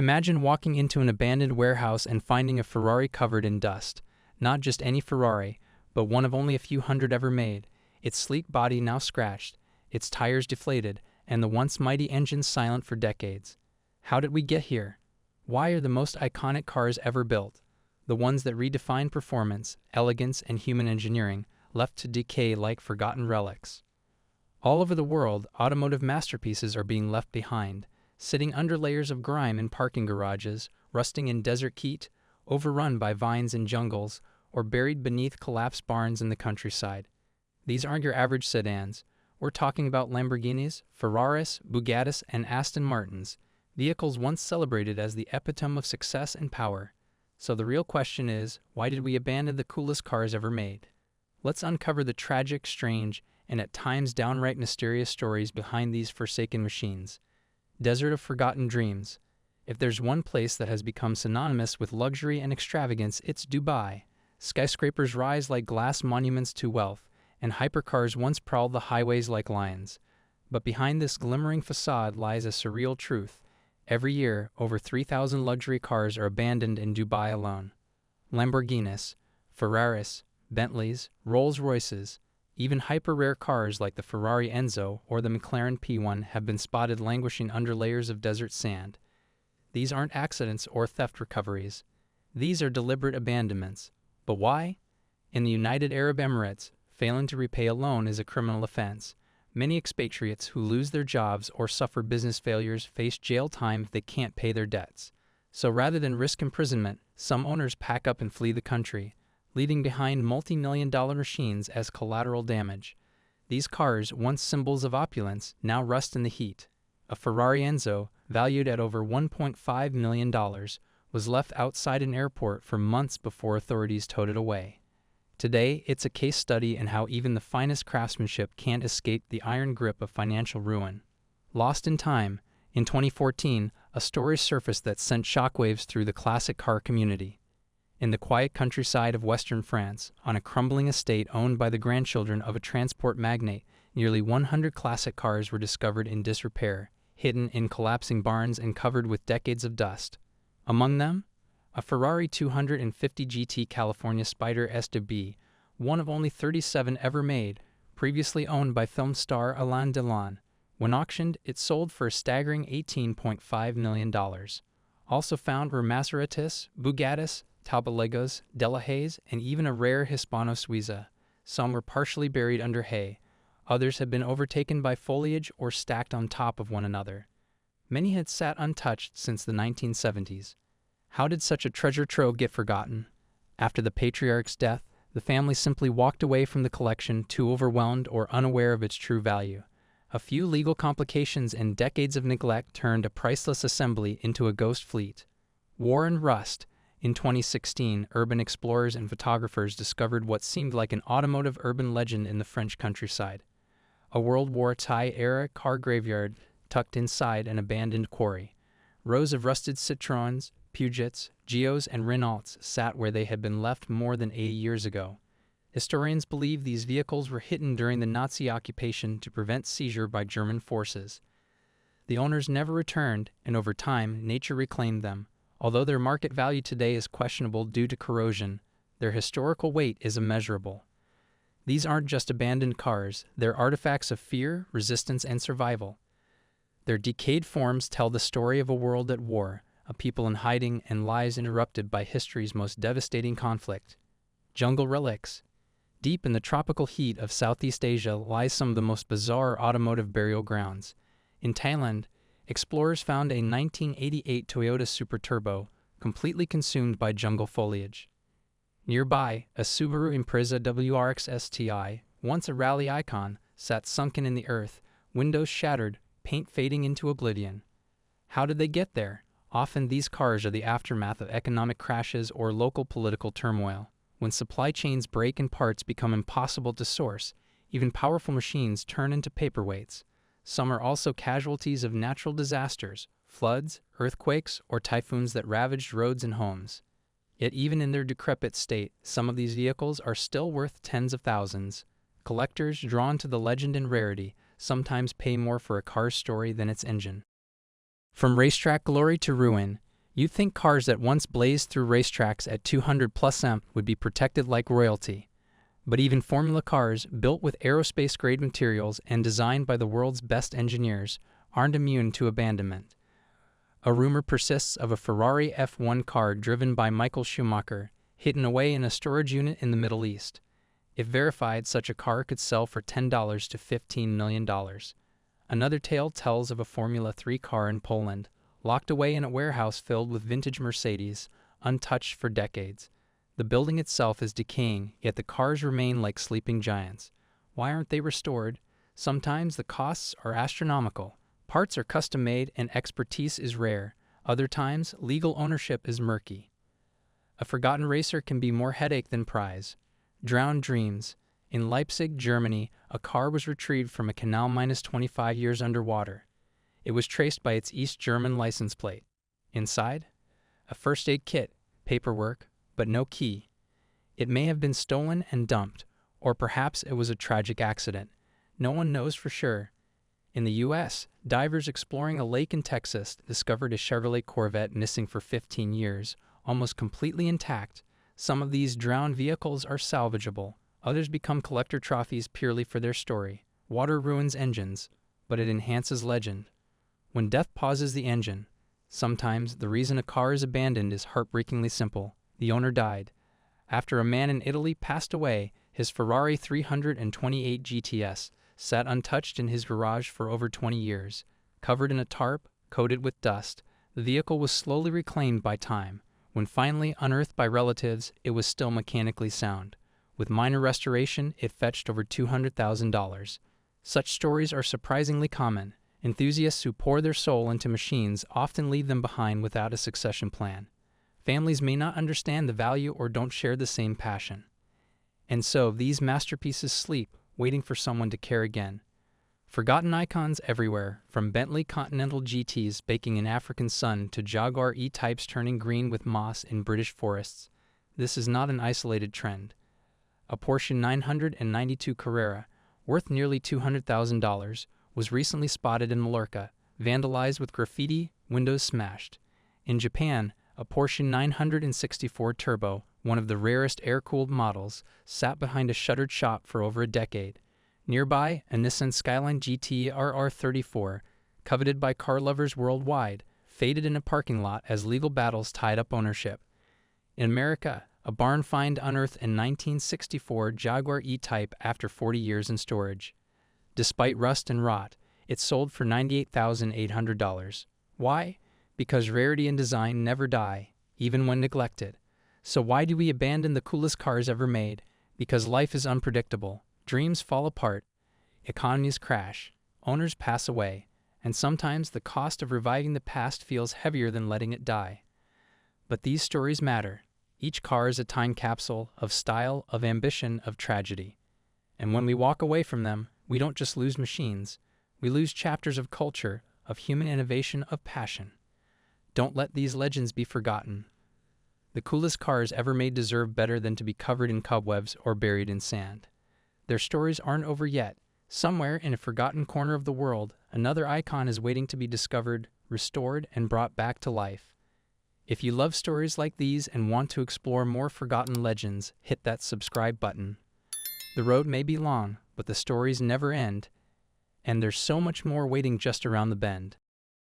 Imagine walking into an abandoned warehouse and finding a Ferrari covered in dust. Not just any Ferrari, but one of only a few hundred ever made, its sleek body now scratched, its tires deflated, and the once mighty engine silent for decades. How did we get here? Why are the most iconic cars ever built, the ones that redefine performance, elegance, and human engineering, left to decay like forgotten relics? All over the world, automotive masterpieces are being left behind, sitting under layers of grime in parking garages, rusting in desert heat, overrun by vines and jungles, or buried beneath collapsed barns in the countryside. These aren't your average sedans. We're talking about Lamborghinis, Ferraris, Bugattis, and Aston Martins, vehicles once celebrated as the epitome of success and power. So the real question is, why did we abandon the coolest cars ever made? Let's uncover the tragic, strange, and at times downright mysterious stories behind these forsaken machines. Desert of Forgotten Dreams. If there's one place that has become synonymous with luxury and extravagance, it's Dubai. Skyscrapers rise like glass monuments to wealth, and hypercars once prowled the highways like lions. But behind this glimmering facade lies a surreal truth. Every year, over 3,000 luxury cars are abandoned in Dubai alone. Lamborghinis, Ferraris, Bentleys, Rolls-Royces, even hyper-rare cars like the Ferrari Enzo or the McLaren P1 have been spotted languishing under layers of desert sand. These aren't accidents or theft recoveries. These are deliberate abandonments. But why? In the United Arab Emirates, failing to repay a loan is a criminal offense. Many expatriates who lose their jobs or suffer business failures face jail time if they can't pay their debts. So rather than risk imprisonment, some owners pack up and flee the country, leaving behind multi-million-dollar machines as collateral damage. These cars, once symbols of opulence, now rust in the heat. A Ferrari Enzo, valued at over $1.5 million, was left outside an airport for months before authorities towed it away. Today, it's a case study in how even the finest craftsmanship can't escape the iron grip of financial ruin. Lost in time, in 2014, a story surfaced that sent shockwaves through the classic car community. In the quiet countryside of western France, on a crumbling estate owned by the grandchildren of a transport magnate, nearly 100 classic cars were discovered in disrepair, hidden in collapsing barns and covered with decades of dust. Among them, a Ferrari 250 GT California Spider S2B, one of only 37 ever made, previously owned by film star Alain Delon. When auctioned, it sold for a staggering $18.5 million. Also found were Maseratis, Bugattis, Tabalegos, Delahaye's, and even a rare Hispano Suiza. Some were partially buried under hay. Others had been overtaken by foliage or stacked on top of one another. Many had sat untouched since the 1970s. How did such a treasure trove get forgotten? After the patriarch's death, the family simply walked away from the collection, too overwhelmed or unaware of its true value. A few legal complications and decades of neglect turned a priceless assembly into a ghost fleet. War and rust. In 2016, urban explorers and photographers discovered what seemed like an automotive urban legend in the French countryside. A World War II-era car graveyard tucked inside an abandoned quarry. Rows of rusted Citroëns, Peugeots, Geos, and Renaults sat where they had been left more than 80 years ago. Historians believe these vehicles were hidden during the Nazi occupation to prevent seizure by German forces. The owners never returned, and over time, nature reclaimed them. Although their market value today is questionable due to corrosion, their historical weight is immeasurable. These aren't just abandoned cars, they're artifacts of fear, resistance, and survival. Their decayed forms tell the story of a world at war, a people in hiding, and lives interrupted by history's most devastating conflict. Jungle relics. Deep in the tropical heat of Southeast Asia lies some of the most bizarre automotive burial grounds. In Thailand, explorers found a 1988 Toyota Super Turbo, completely consumed by jungle foliage. Nearby, a Subaru Impreza WRX STI, once a rally icon, sat sunken in the earth, windows shattered, paint fading into oblivion. How did they get there? Often these cars are the aftermath of economic crashes or local political turmoil. When supply chains break and parts become impossible to source, even powerful machines turn into paperweights. Some are also casualties of natural disasters, floods, earthquakes, or typhoons that ravaged roads and homes. Yet even in their decrepit state, some of these vehicles are still worth tens of thousands. Collectors, drawn to the legend and rarity, sometimes pay more for a car's story than its engine. From racetrack glory to ruin, You'd think cars that once blazed through racetracks at 200 plus mph would be protected like royalty. But even Formula cars, built with aerospace-grade materials and designed by the world's best engineers, aren't immune to abandonment. A rumor persists of a Ferrari F1 car driven by Michael Schumacher, hidden away in a storage unit in the Middle East. If verified, such a car could sell for $10 to $15 million. Another tale tells of a Formula 3 car in Poland, locked away in a warehouse filled with vintage Mercedes, untouched for decades. The building itself is decaying, yet the cars remain like sleeping giants. Why aren't they restored? Sometimes the costs are astronomical. Parts are custom-made and expertise is rare. Other times, legal ownership is murky. A forgotten racer can be more headache than prize. Drowned dreams. In Leipzig, Germany, a car was retrieved from a canal minus 25 years underwater. It was traced by its East German license plate. Inside? A first aid kit, paperwork, but no key. It may have been stolen and dumped, or perhaps it was a tragic accident. No one knows for sure. In the U.S., divers exploring a lake in Texas discovered a Chevrolet Corvette missing for 15 years, almost completely intact. Some of these drowned vehicles are salvageable. Others become collector trophies purely for their story. Water ruins engines, but it enhances legend. When death pauses the engine, sometimes the reason a car is abandoned is heartbreakingly simple. The owner died. After a man in Italy passed away, his Ferrari 328 GTS sat untouched in his garage for over 20 years. Covered in a tarp, coated with dust, the vehicle was slowly reclaimed by time. When finally unearthed by relatives, it was still mechanically sound. With minor restoration, it fetched over $200,000. Such stories are surprisingly common. Enthusiasts who pour their soul into machines often leave them behind without a succession plan. Families may not understand the value or don't share the same passion. And so these masterpieces sleep, waiting for someone to care again. Forgotten icons everywhere, from Bentley Continental GTs baking in African sun to Jaguar E-Types turning green with moss in British forests. This is not an isolated trend. A Porsche 992 Carrera, worth nearly $200,000, was recently spotted in Mallorca, vandalized with graffiti, windows smashed. In Japan, a Porsche 964 Turbo, one of the rarest air-cooled models, sat behind a shuttered shop for over a decade. Nearby, a Nissan Skyline GT RR34, coveted by car lovers worldwide, faded in a parking lot as legal battles tied up ownership. In America, a barn find unearthed in 1964 Jaguar E-Type after 40 years in storage. Despite rust and rot, it sold for $98,800. Why? Because rarity and design never die, even when neglected. So why do we abandon the coolest cars ever made? Because life is unpredictable. Dreams fall apart. Economies crash. Owners pass away. And sometimes the cost of reviving the past feels heavier than letting it die. But these stories matter. Each car is a time capsule of style, of ambition, of tragedy. And when we walk away from them, we don't just lose machines. We lose chapters of culture, of human innovation, of passion. Don't let these legends be forgotten. The coolest cars ever made deserve better than to be covered in cobwebs or buried in sand. Their stories aren't over yet. Somewhere in a forgotten corner of the world, another icon is waiting to be discovered, restored, and brought back to life. If you love stories like these and want to explore more forgotten legends, hit that subscribe button. The road may be long, but the stories never end, and there's so much more waiting just around the bend.